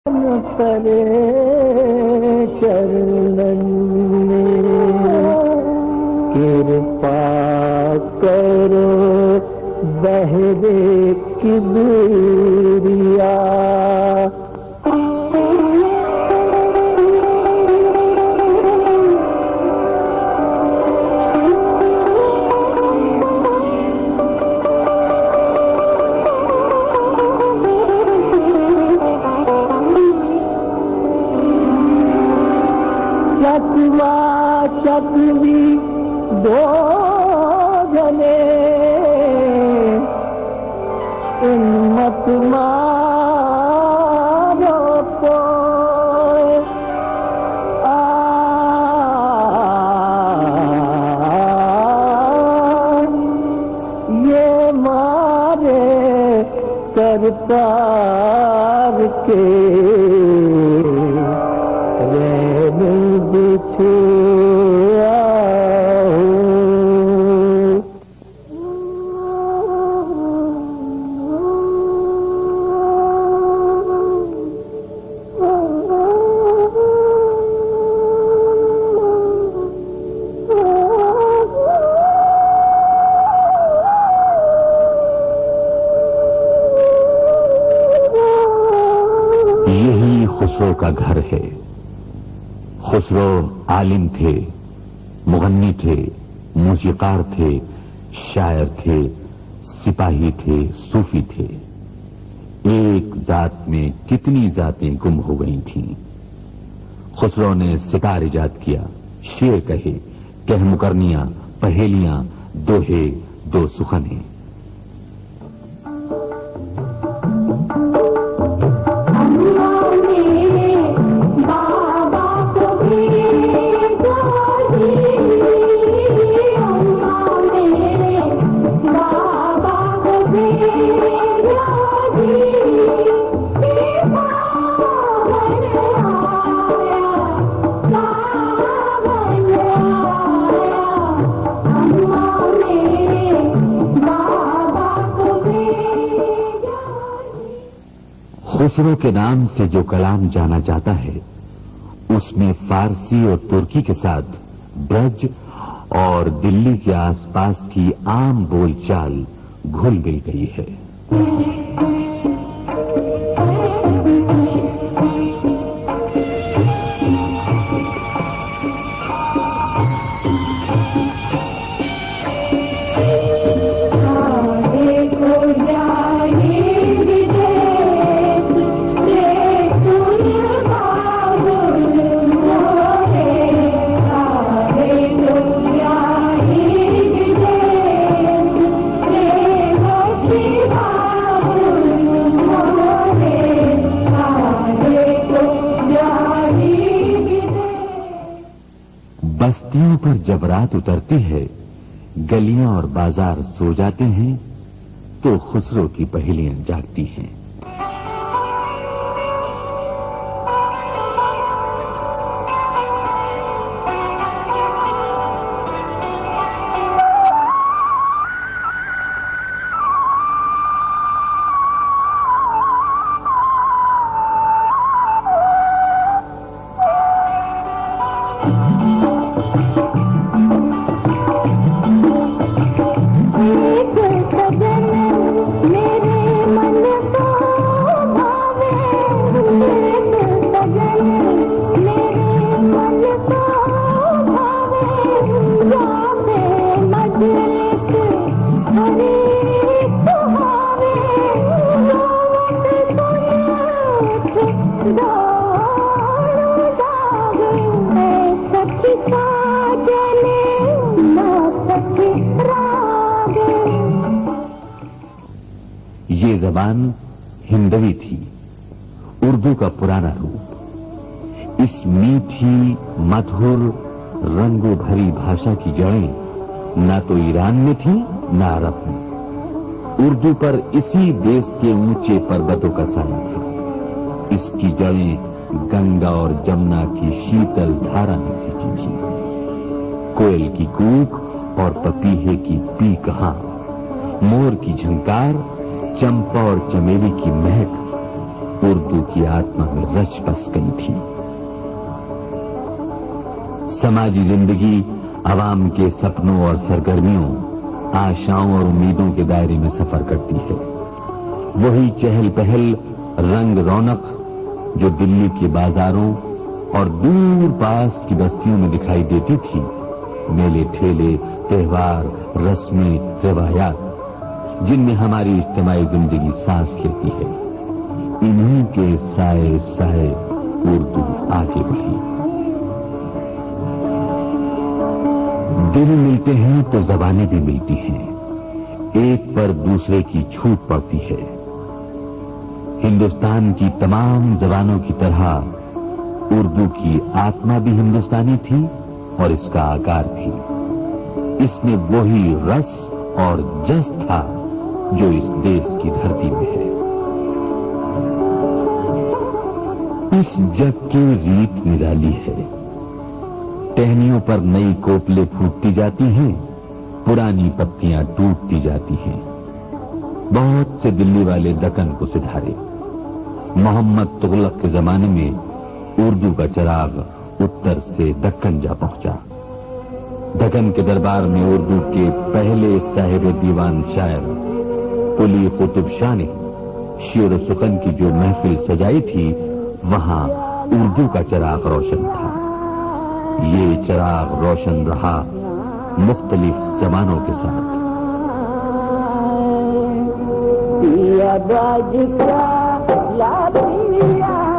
करे चरणन में कृपा करो बहरे किबरिया। चकवा चकवी दो जने मत मारो को ये मारे करतार के बिछे यही खुसरो का घर है। खुसरो आलिम थे, मुगन्नी थे, मूसीकार थे, शायर थे, सिपाही थे, सूफी थे। एक जात में कितनी जातें गुम हो गई थीं। खुसरो ने सितार इजाद किया, शेर कहे, कहमुकरनियां, पहेलियां, दोहे, दो सुखने। खुसरो के नाम से जो कलाम जाना जाता है उसमें फारसी और तुर्की के साथ ब्रज और दिल्ली के आसपास की आम बोलचाल घुल मिल गई है। बस्तियों पर जब रात उतरती है, गलियां और बाजार सो जाते हैं, तो खुसरो की पहेलियां जागती हैं। ये जबान हिंदवी थी, उर्दू का पुराना रूप। इस मीठी, मधुर, रंगो भरी भाषा की जड़ें ना तो ईरान में थी ना अरब में। उर्दू पर इसी देश के ऊंचे पर्वतों का साया था। इसकी जड़ें गंगा और जमुना की शीतल धारा में सींची थी। कोयल की कूक और पपीहे की पी कहां, मोर की झंकार, चंपा और चमेली की महक, उर्दू की आत्मा में रच बस गई थी। समाजी जिंदगी आवाम के सपनों और सरगर्मियों, आशाओं और उम्मीदों के दायरे में सफर करती है। वही चहल पहल, रंग रौनक जो दिल्ली के बाजारों और दूर पास की बस्तियों में दिखाई देती थी, मेले ठेले, त्योहार, रस्में, रिवायात, जिनमें हमारी इज्तिमाई जिंदगी सांस लेती है, इन्हीं के साए साए उर्दू आगे बढ़ी। दिल मिलते हैं तो जबानें भी मिलती हैं, एक पर दूसरे की छूट पड़ती है। हिंदुस्तान की तमाम जबानों की तरह उर्दू की आत्मा भी हिंदुस्तानी थी और इसका आकार भी। इसमें वही रस और जस था जो इस देश की धरती में है। इस जग की रीत निराली है। टहनियों पर नई कोपले फूटती जाती हैं, पुरानी पत्तियां टूटती जाती हैं। बहुत से दिल्ली वाले दक्कन को सिधारे। मोहम्मद तुगलक के जमाने में उर्दू का चिराग उत्तर से दक्कन जा पहुंचा। दक्कन के दरबार में उर्दू के पहले साहिब दीवान शायर कुली कुतुब शाह ने शेर सुखन की जो महफिल सजाई थी, वहां उर्दू का चिराग रोशन था। ये चिराग रोशन रहा मुख्तलिफ जमानों के साथ। पिया बाज का ला पिया